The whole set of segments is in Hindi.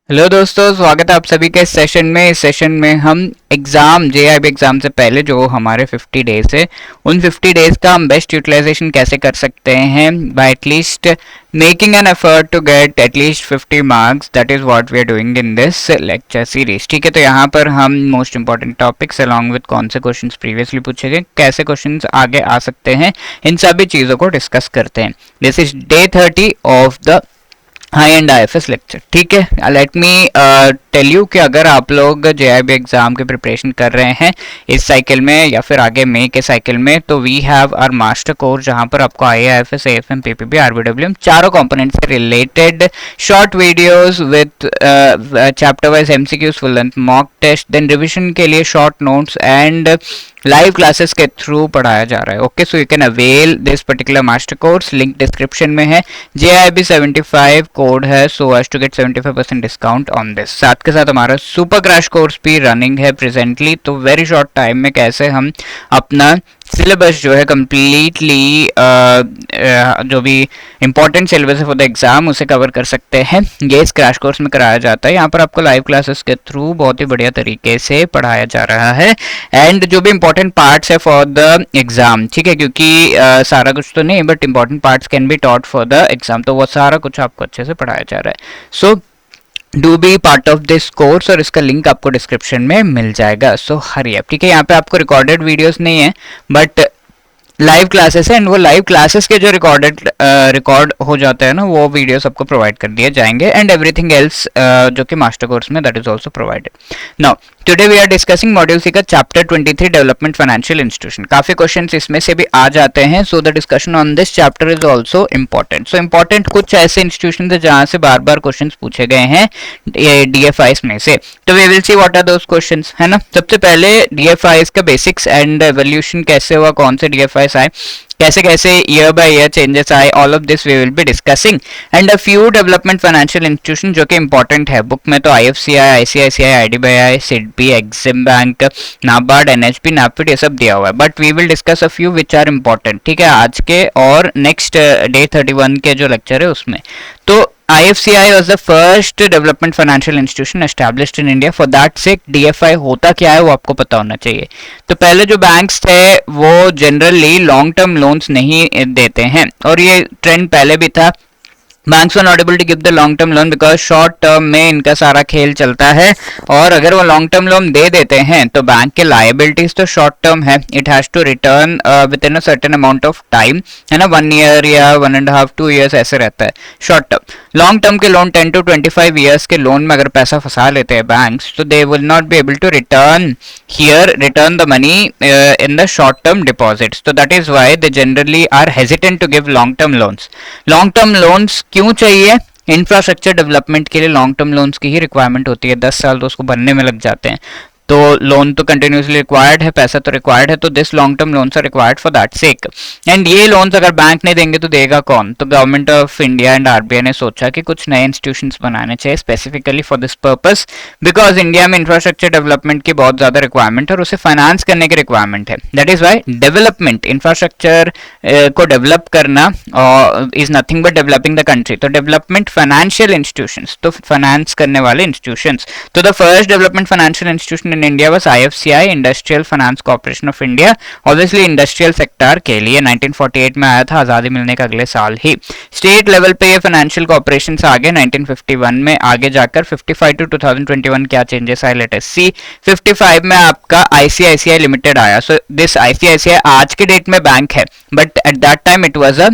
हेलो दोस्तों, स्वागत है आप सभी के इस सेशन में। इस सेशन में हम एग्ज़ाम जेआईबी एग्ज़ाम से पहले जो हमारे 50 डेज है, उन 50 डेज का हम बेस्ट यूटिलाइजेशन कैसे कर सकते हैं by at least making an effort to get at least 50 marks. That is what we are doing in this lecture series. ठीक है, तो यहाँ पर हम most important topics along with कौन से क्वेश्चन प्रीवियसली पूछे गए, कैसे क्वेश्चन आगे आ सकते हैं, इन सभी चीज़ों को डिस्कस करते हैं। This is day 30 of the high and IFS lecture. ठीक है, लेट मी टेल यू कि अगर आप लोग जेआईबी एग्जाम की प्रिपरेशन कर रहे हैं इस साइकिल में या फिर आगे मई के साइकिल में, तो we have our master course जहां पर आपको आईएएफएस, एएफएम, पीपीबी, आरबीडब्ल्यूएम चारों कंपोनेंट से related short videos with chapter wise MCQs, full length mock test, then revision के लिए short notes and live classes के थ्रू पढ़ाया जा रहा है। Okay, so you can avail this particular master course, link description में है। JIB 75 कोड है so as to get 75% discount on this. साथ के साथ हमारा सुपर क्रैश कोर्स भी रनिंग है प्रेजेंटली। तो वेरी शॉर्ट टाइम में कैसे हम अपना सिलेबस जो है कम्प्लीटली जो भी इंपॉर्टेंट सिलेबस है फॉर द एग्जाम उसे कवर कर सकते हैं, ये इस क्रैश कोर्स में कराया जाता है। यहाँ पर आपको लाइव क्लासेस के थ्रू बहुत ही बढ़िया तरीके से पढ़ाया जा रहा है एंड जो भी इंपॉर्टेंट पार्ट्स है फॉर द एग्जाम, ठीक है, क्योंकि सारा कुछ तो नहीं but important parts can be taught for the exam, तो वो सारा कुछ आपको अच्छे से पढ़ाया जा रहा है। So do be part of this course और इसका लिंक आपको डिस्क्रिप्शन में मिल जाएगा। So hurry up. ठीक है, यहाँ पे आपको रिकॉर्डेड वीडियोस नहीं है बट लाइव क्लासेस है एंड वो लाइव क्लासेस के जो रिकॉर्ड हो जाते हैं ना, वो वीडियो सबको प्रोवाइड कर दिए जाएंगे एंड एवरीथिंग एल्स जो कि मास्टर कोर्स में that is also provided. Now today we are discussing module C का चैप्टर 23 डेवलपमेंट फाइनेंशियल इंस्टीट्यूशन। काफी क्वेश्चंस इसमें से भी आ जाते हैं, so the discussion on this chapter is also important. So important कुछ ऐसे इंस्टीट्यूशन है जहां से बार बार क्वेश्चन पूछे गए हैं डीएफआईस में से, तो we will see what are those questions, है ना। सबसे पहले डीएफआईस का बेसिक्स एंड एवोल्यूशन कैसे हुआ, कौन से डीएफआईस आए, कैसे कैसे ईयर बाय ईयर चेंजेस आए, all of this we will be discussing and a few development financial institution जो कि इंपॉर्टेंट है। बुक में तो IFCI, ICICI, IDBI, SIDBI, EXIM bank, NABARD, NHP, NAFED, ये सब दिया हुआ है, but we will discuss a few which are important. ठीक है, आज के और नेक्स्ट डे 31 के जो लेक्चर है उसमें। तो IFCI was the first development financial institution established in India. For that sake, DFI होता क्या है वो आपको पता होना चाहिए। तो पहले जो बैंक्स थे वो जनरली लॉन्ग टर्म लोन्स नहीं देते हैं और ये ट्रेंड पहले भी था। Banks are not able to give the long term loan because short term में इनका सारा खेल चलता है और अगर वो लॉन्ग टर्म लोन दे देते हैं तो बैंक के लायबिलिटीज तो शॉर्ट टर्म है, it has to return within a certain amount of time, है ना, 1 ईयर या 1.5 2 ईयर्स ऐसे रहता है शॉर्ट टर्म। लॉन्ग टर्म के लोन 10 to 25 ईयर्स के लोन में अगर पैसा फंसा लेते हैं बैंक्स तो they will not be able to return the money in the short term deposits. तो that is why they generally are hesitant to give long term loans. Long term loans क्यों चाहिए? इंफ्रास्ट्रक्चर डेवलपमेंट के लिए लॉन्ग टर्म लोन्स की ही रिक्वायरमेंट होती है, 10 साल तो उसको बनने में लग जाते हैं, तो लोन तो कंटिन्यूसली रिक्वायर्ड है, पैसा तो रिक्वायर्ड है, तो this long term loans are required for that sake. And ये लोन्स अगर बैंक नहीं देंगे तो देगा कौन? तो government of India and RBI ने सोचा कि कुछ नए इंस्टीट्यूशंस बनाने चाहिए specifically for this purpose, because India में इंफ्रास्ट्रक्चर डेवलपमेंट की बहुत ज्यादा रिक्वायरमेंट है और उसे फाइनेंस करने की रिक्वायरमेंट है। That is why development, infrastructure को डेवलप करना is nothing but developing the country. तो डेवलपमेंट फाइनेंशियल इंस्टीट्यूशंस, तो फाइनेंस करने वाले इंस्टीट्यूशंस। तो the first development financial institution in India was IFCI, industrial finance corporation of India, obviously industrial sector के लिए 1948 में आया था, आजादी मिलने के अगले साल ही। स्टेट लेवल पे ये फाइनेंशियल कॉर्पोरेशन से आगे 1951 में आगे जाकर 55 to 2021 क्या चेंजेस आए, लेट अस सी। 55 में आपका ICICI लिमिटेड आया। सो दिस ICICI आज के डेट में बैंक है but at that time it was a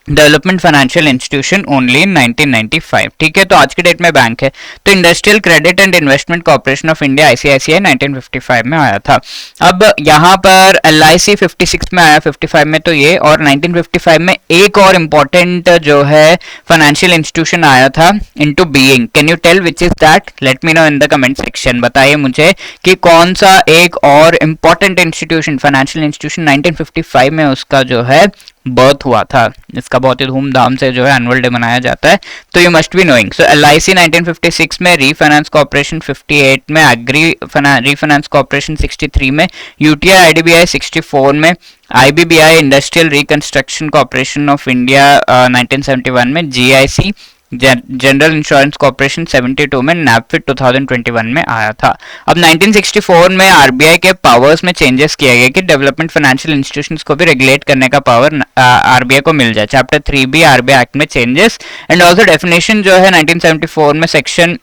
development financial institution only in 1995। ठीक है, तो आज के डेट में बैंक है। तो industrial credit and investment corporation of India ICICI 1955 में आया था। अब यहाँ पर LIC 56 में आया, 55 में तो ये, और 1955 में एक और इम्पोर्टेंट जो है फाइनेंशियल इंस्टीट्यूशन आया था into being. Can you tell which is that? Let me know in the comment section. बताइए मुझे कि कौन सा एक और इम्पोर्टेंट इंस्टीट्यूशन, फाइनेंशियल इंस्टीट्यूशन 1955 में उसका जो है बर्थ हुआ था। इसका बहुत ही धूमधाम से जो है एनुअल डे मनाया जाता है, तो you must be knowing. So LIC 1956 में, रीफाइनेंस कॉर्पोरेशन 58 में, एग्री रीफाइनेंस कॉर्पोरेशन 63 में, UTI IDBI 64 में, IBBI industrial reconstruction corporation of India 1971 में, GIC जनरल इंश्योरेंस कॉर्पोरेशन 72 में, नैपफिड 2021 में आया था। अब 1964 में आरबीआई के पावर्स में चेंजेस किया गया कि डेवलपमेंट फाइनेंशियल इंस्टीट्यूशंस को भी रेगुलेट करने का पावर आरबीआई को मिल जाए। चैप्टर 3B आरबीआई एक्ट में चेंजेस एंड ऑल्सो डेफिनेशन जो है 1974 में सेक्शन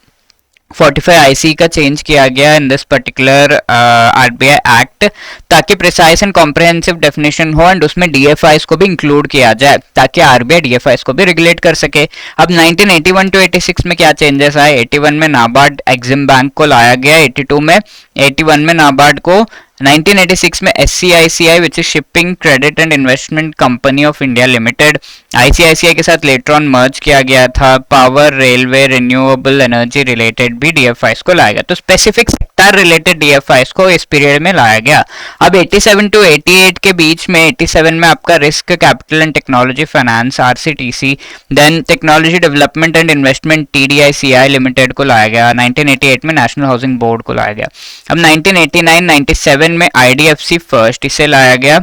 45 आईसी का चेंज किया गया in this particular RBI act, ताकि प्रिसाइज एंड कॉम्प्रिहेंसिव डेफिनेशन हो एंड उसमें डीएफआईस को भी इंक्लूड किया जाए ताकि आरबीआई डीएफआईस को भी रेगुलेट कर सके। अब 1981 टू 86 में क्या चेंजेस आए? 81 में नाबार्ड एग्जिम बैंक को लाया गया, 82 में, 81 में नाबार्ड को, 1986 में SCICI which is shipping credit and investment company of India limited, ICICI के साथ लेटर ऑन मर्ज किया गया था। Power, railway, renewable energy related भी डीएफआईस को लाया गया, तो स्पेसिफिक सेक्टर रिलेटेड डीएफआईस को इस पीरियड में लाया गया। अब 87 टू 88 के बीच में, 87 में आपका risk capital and technology finance RCTC, then technology development and investment TDICI limited को लाया गया। 1988 में नेशनल हाउसिंग बोर्ड को लाया गया। अब 1989-97 में IDFC फर्स्ट, इसे लाया गया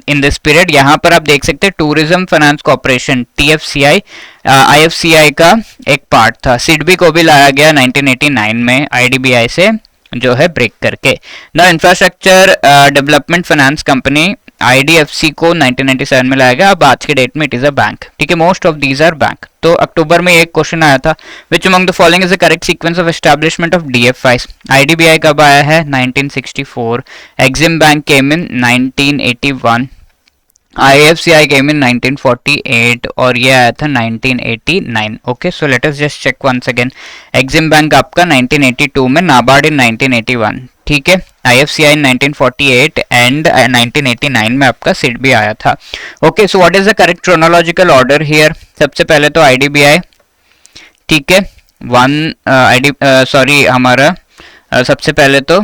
इन दिस पीरियड। यहाँ पर आप देख सकते हैं tourism finance corporation TFCI IFCI का एक पार्ट था। सिडबी को भी लाया गया 1989 में IDBI से जो है ब्रेक करके। The infrastructure development finance company IDFC को 1997 में लाया गया। अब आज के डेट में इट इज अ बैंक, ठीक है। Most of these are bank. तो अक्टूबर में एक क्वेश्चन आया था, which among the following is the correct sequence of establishment of DFIs? IDBI कब आया है? 1964, EXIM bank came in 1981, IFCI came in 1948 और ये आया था 1989। Okay, so let us just check once again. EXIM bank आपका 1982 में, नाबार्ड इन 1981, ठीक है, IFCI in 1948 एंड 1989 में आपका सिडबी आया था। Okay, so what is the correct chronological order here? सबसे पहले तो IDBI, ठीक है, हमारा सबसे पहले तो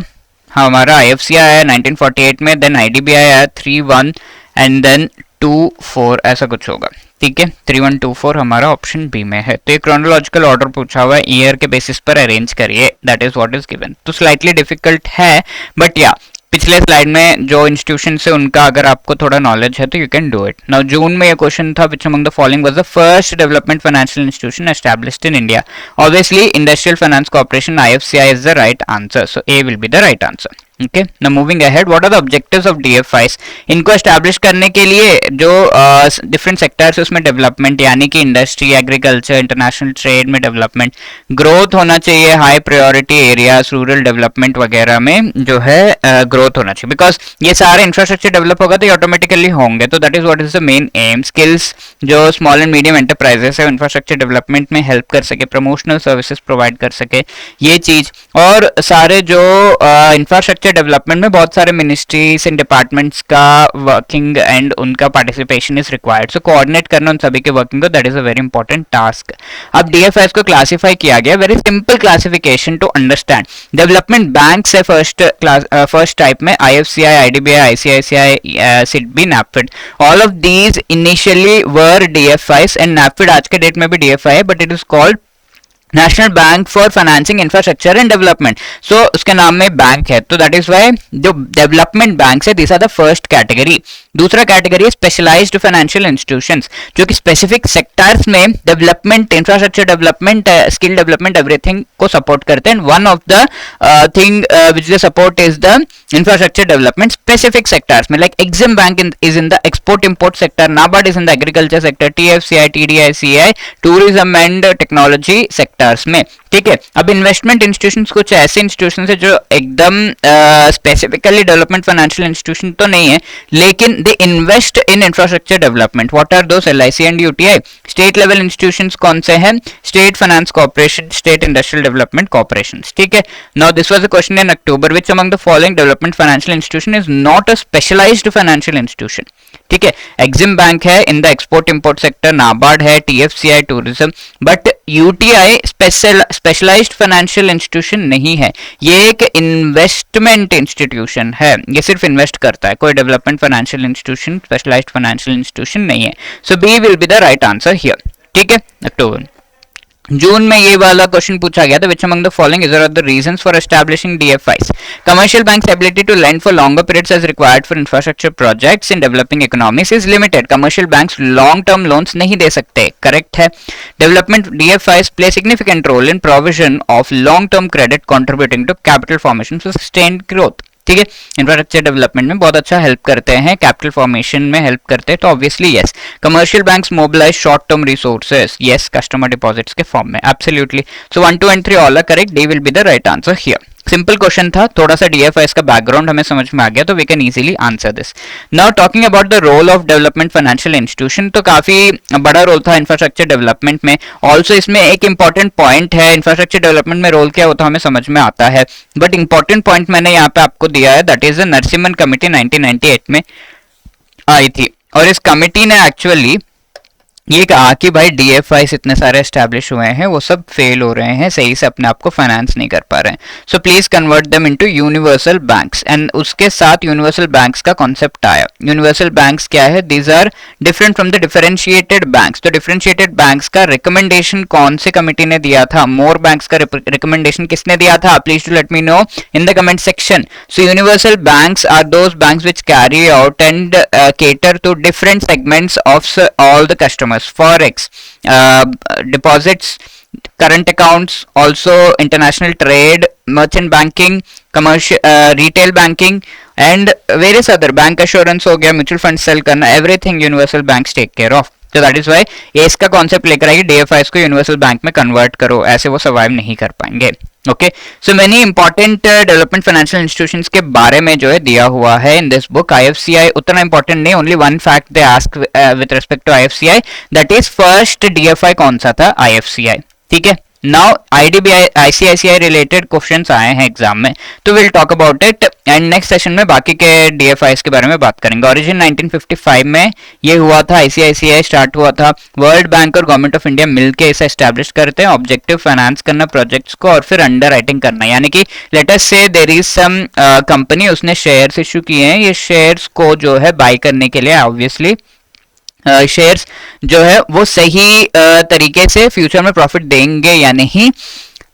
हमारा IFCI आया 1948 में, देन IDBI आया 3-1 एंड देन 2-4, ऐसा कुछ होगा, ठीक है। 3-1-2-4 हमारा ऑप्शन बी में है। तो ये क्रोनोलॉजिकल ऑर्डर पूछा हुआ है, ईयर के बेसिस पर अरेंज करिए, that is what is given. तो स्लाइटली डिफिकल्ट है, बट या पिछले स्लाइड में जो इंस्टीट्यूशन से उनका अगर आपको थोड़ा नॉलेज है तो you can do it. Now June में ये क्वेश्चन था, which among the following was the first development financial institution established in India? Obviously industrial finance corporation IFCI is the right answer, so A will be the right answer. Okay, now moving ahead, what are the objectives of DFIs? इनको एस्टैब्लिश करने के लिए जो डिफरेंट सेक्टर्स उसमें डेवलपमेंट, यानी कि इंडस्ट्री, एग्रीकल्चर, इंटरनेशनल ट्रेड में डेवलपमेंट, ग्रोथ होना चाहिए, high priority areas, rural development वगैरह में जो है ग्रोथ होना चाहिए, बिकॉज ये सारे इंफ्रास्ट्रक्चर डेवलप होगा तो ये ऑटोमेटिकली होंगे। तो that is what is the main M. Skills, जो स्मॉल एंड मीडियम एंटरप्राइजेस है इंफ्रास्ट्रक्चर डेवलपमेंट में हेल्प कर सके, प्रमोशनल सर्विसेज प्रोवाइड कर सके, ये चीज। और सारे जो इंफ्रास्ट्रक्चर डेवलपमेंट में बहुत सारे मिनिस्ट्रीज एंड डिपार्टमेंट्स का वर्किंग एंड उनका participation is required, so coordinate करना उन सभी के वर्किंग को, that is a very important task. अब DFIs को क्लासिफाई किया गया, very simple classification to understand. Development bank है फर्स्ट टाइप में, IFCI, IDBI, ICICI, SIDBI, NAPFID, all of these initially were DFIs and NAPFID आज के डेट में भी DFI है, but it is called national bank for financing infrastructure and development. So उसके नाम में बैंक है, तो दैट इज वाई जो डेवलपमेंट बैंक है, this are the first category. दूसरा कैटेगरी है स्पेशलाइज्ड फाइनेंशियल इंस्टीट्यूशंस, जो कि स्पेसिफिक सेक्टर्स में development, infrastructure development, skill development, everything को सपोर्ट करते हैं। One of the thing which they support is the infrastructure development specific sectors में, like EXIM bank is in the export import sector, NABARD is in the agriculture sector, TFCI, TDICI tourism and technology sector में, ठीक है। अब इन्वेस्टमेंट इंस्टीट्यूशंस कुछ ऐसे इंस्टीट्यूशंस है जो एकदम स्पेसिफिकली डेवलपमेंट फाइनेंशियल इंस्टीट्यूशन तो नहीं है, लेकिन they invest in infrastructure development. What are those? LIC and UTI। State level institutions कौन से हैं? State finance corporation, state industrial development corporations, ठीक है। Now this was a question in October, which among the following development financial institution is not a specialised financial institution? ठीक है, एग्जिम बैंक है in the export import sector, NABARD है, TFCI tourism, but UTI specialised financial institution नहीं है, ये एक इन्वेस्टमेंट इंस्टीट्यूशन है, ये सिर्फ इन्वेस्ट करता है, कोई development financial institution, specialised financial institution नहीं है। So B will be the right answer here, ठीक है। अक्टूबर जून में ये वाला क्वेश्चन पूछा गया था, which among the following is are the reasons for establishing DFIs? Commercial banks ability to lend for longer periods as required for infrastructure projects in developing economies is limited. Commercial banks long term loans नहीं दे सकते, करेक्ट है। Development DFIs play significant role in provision of long term credit contributing to capital formation for sustained growth. ठीक है, इंफ्रास्ट्रक्चर डेवलपमेंट में बहुत अच्छा हेल्प करते हैं, कैपिटल फॉर्मेशन में हेल्प करते हैं, तो obviously yes. Commercial banks mobilise short term resources, yes, customer deposits के फॉर्म में, absolutely. So 1, 2 and 3 all are correct, D will be the right answer here. Simple question था, थोड़ा सा डीएफआईएस का बैकग्राउंड हमें समझ में आ गया, तो we can easily answer this. Now talking about the role of development financial institution, तो काफी बड़ा रोल था इंफ्रास्ट्रक्चर डेवलपमेंट में। ऑल्सो इसमें एक इंपॉर्टेंट पॉइंट है, इंफ्रास्ट्रक्चर डेवलपमेंट में रोल क्या होता है हमें समझ में आता है, बट इंपॉर्टेंट पॉइंट मैंने यहाँ पे आपको दिया है, that is the Narasimhan committee 1998 में आई थी, और इस कमिटी ने एक्चुअली ये कहा कि भाई डीएफआईस इतने सारे एस्टैब्लिश हुए हैं, वो सब फेल हो रहे हैं, सही से अपने आप को फाइनेंस नहीं कर पा रहे हैं, so please convert them into universal banks. And उसके साथ यूनिवर्सल बैंक्स का कॉन्सेप्ट आया। यूनिवर्सल बैंक्स क्या है? These are different from the differentiated banks. तो डिफरेंशिएटेड बैंक्स का रिकमेंडेशन कौन से कमिटी ने दिया था? मोर बैंक्स का रिकमेंडेशन किसने दिया था? Please to let me know in the comment section. So universal banks are those banks which carry out and cater to different segments of all the customers: forex, deposits, current accounts, also international trade, merchant banking, commercial, retail banking and various other, bank assurance हो गया, mutual fund sell करना, everything universal banks take care of. तो दैट इज वाई ये इसका कॉन्सेप्ट लेकर आएगी, डीएफआईएस को यूनिवर्सल बैंक में कन्वर्ट करो, ऐसे वो सर्वाइव नहीं कर पाएंगे। Okay, so many important development financial institutions के बारे में जो है दिया हुआ है इन दिस बुक। आईएफसीआई उतना इंपॉर्टेंट नहीं, only one fact they ask with respect to IFCI, that is first DFI कौन सा था? आईएफसीआई। ठीक है, now IDBI ICICI related questions आए हैं एग्जाम में, तो will talk about it and next session में बाकी के डीएफआईएस के बारे में बात करेंगे। ओरिजिन 1955 में ये हुआ था, आईसीआईसीआई स्टार्ट हुआ था, वर्ल्ड बैंक और गवर्नमेंट ऑफ इंडिया मिलकर इसे एस्टैब्लिश करते हैं, ऑब्जेक्टिव फाइनेंस करना प्रोजेक्ट्स को और फिर अंडर राइटिंग करना, यानी कि लेट अस से देयर इज सम कंपनी, उसने शेयर्स इशू किए हैं, ये शेयर्स को जो है बाय करने के लिए ऑब्वियसली शेयर्स जो है वो सही तरीके से फ्यूचर में प्रॉफिट देंगे या नहीं,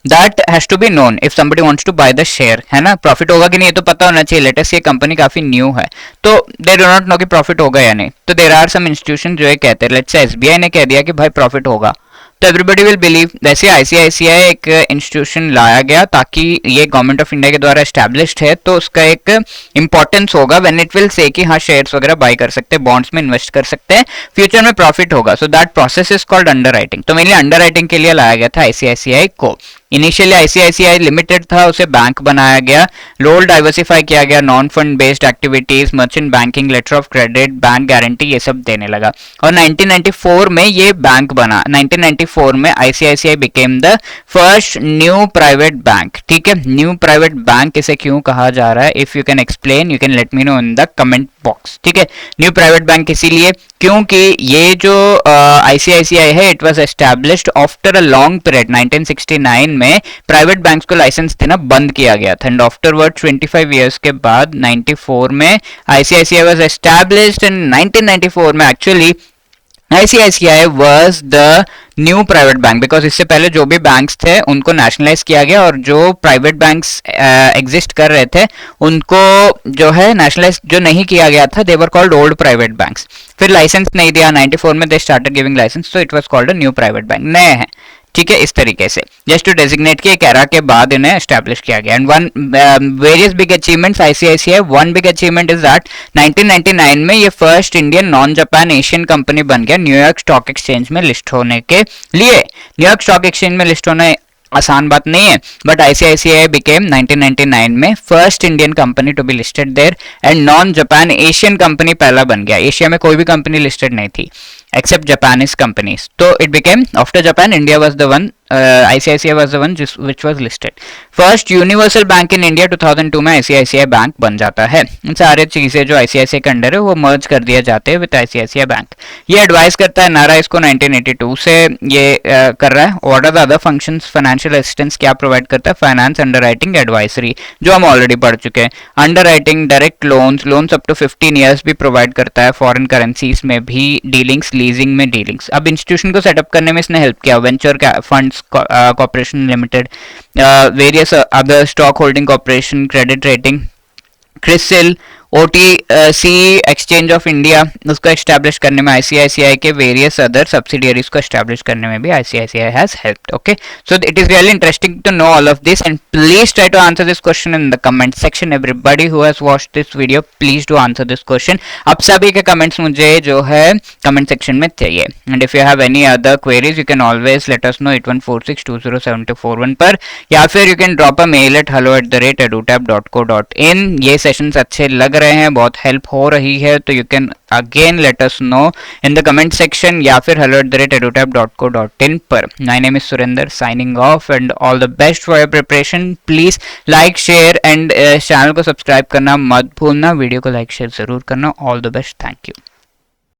that has to be known if somebody wants to buy the share, है ना। प्रॉफिट होगा कि नहीं ये तो पता होना चाहिए। लेटेस्ट ये कंपनी काफी न्यू है, तो दे डू नॉट नो कि प्रॉफिट होगा या नहीं, तो देयर आर सम इंस्टीट्यूशन जो है कहते हैं, लेट्स से एसबीआई ने कह दिया कि भाई प्रॉफिट होगा, तो एवरीबडी विल बिलीव। वैसे आईसीआईसीआई एक इंस्टीट्यूशन लाया गया ताकि ये गवर्नमेंट ऑफ इंडिया के द्वारा एस्टैब्लिश्ड है, तो उसका एक इंपॉर्टेंस होगा व्हेन इट विल से कि हाँ शेयर्स वगैरह बाय कर सकते हैं, बॉन्ड्स में इन्वेस्ट कर सकते हैं, फ्यूचर में प्रॉफिट होगा, so that process is called under writing. तो मेनली अंडर राइटिंग के लिए लाया गया था आईसीआईसीआई को। इनिशियली आईसीआईसीआई लिमिटेड था, उसे बैंक बनाया गया, रोल डाइवर्सिफाई किया गया, non fund based activities, merchant banking, letter of credit, bank guarantee, ये सब देने लगा, और 1994 में ये बैंक बना। 1994 में ICICI became the first new private bank. ठीक है, न्यू प्राइवेट बैंक इसे क्यों कहा जा रहा है? If you can explain, you can let me know in the comment box. ठीक है, न्यू प्राइवेट बैंक इसीलिए क्योंकि ये जो आईसीआईसीआई है, it was established after a long period. 1969 में प्राइवेट बैंक्स को लाइसेंस देना बंद किया गया था, एंड आफ्टरवर्ड 25 इयर्स के बाद 94 में आईसीआईसीआई वाज एस्टैब्लिश्ड, एंड 1994 में actually ICICI was the new private bank, because इससे पहले जो भी बैंक्स थे उनको नेशनलाइज किया गया, और जो प्राइवेट बैंक्स एग्जिस्ट कर रहे थे उनको जो है नेशनलाइज जो नहीं किया गया था, they were called old private banks. फिर लाइसेंस नहीं दिया 94 में, दे स्टार्टेड गिविंग लाइसेंस, तो it was called a new private bank, नए हैं। ठीक है, इस तरीके से जस्ट टू डेजिग्नेट के एक एरा के बाद इन्हें एस्टैब्लिश किया गया। And one various big achievements ICICI, one big achievement is that 1999 में ये first Indian non Japan Asian company बन गया न्यूयॉर्क स्टॉक एक्सचेंज में लिस्ट होने के लिए। न्यूयॉर्क स्टॉक एक्सचेंज में लिस्ट होना आसान बात नहीं है, बट आईसीआईसीआई बिकेम 1999 में first Indian company to be listed there, and non Japan Asian company पहला बन गया। एशिया में कोई भी कंपनी लिस्टेड नहीं थी except Japanese companies. So it became, after Japan, India was the one, ICICI was the one which was listed. First universal bank in India 2002 में ICICI बैंक बन जाता है। इन सारे चीजें जो ICICI के अंडर है वो मर्ज कर दिया जाते हैं विद ICICI बैंक। ये एडवाइस करता है, नारा इसको 1982 से ये कर रहा है। What are the other functions? Financial assistance क्या प्रोवाइड करता है? फाइनेंस, अंडर राइटिंग, एडवाइजरी, जो हम ऑलरेडी पढ़ चुके हैं। Underwriting, direct loans up to 15 years भी प्रोवाइड करता है, फॉरेन करेंसीज में भी डीलिंग्स, लीजिंग में डीलिंग्स। अब इंस्टीट्यूशन को सेटअप करने में इसने हेल्प किया, venture funds Corporation Limited, various other stock holding corporation, credit rating, CRISIL, OTC exchange of India, उसको एस्टैब्लिश करने में ICICI के वेरियस अदर सब्सिडियरीज को एस्टैब्लिश करने में भी ICICI has helped. Okay, so it is really interesting to know all of this and please try to answer this question in the comment section. Everybody who has watched this video, please do answer this question. अब सभी के कमेंट्स मुझे जो है कमेंट सेक्शन में चाहिए. And if you have any other queries you can always let us know 8146207241 पर, या फिर you can drop a mail at hello@edutap.co.in. ये सेशंस अच्छे लग रहे हैं, बहुत हेल्प हो रही है, तो you can again let us no in the comment section या फिर hello@edutap.co.in पर. My name is Surendra, signing off and all the best for your preparation. Please like, share and channel को सब्सक्राइब करना मत भूलना. वीडियो को लाइक शेयर जरूर करना. All the best. Thank you.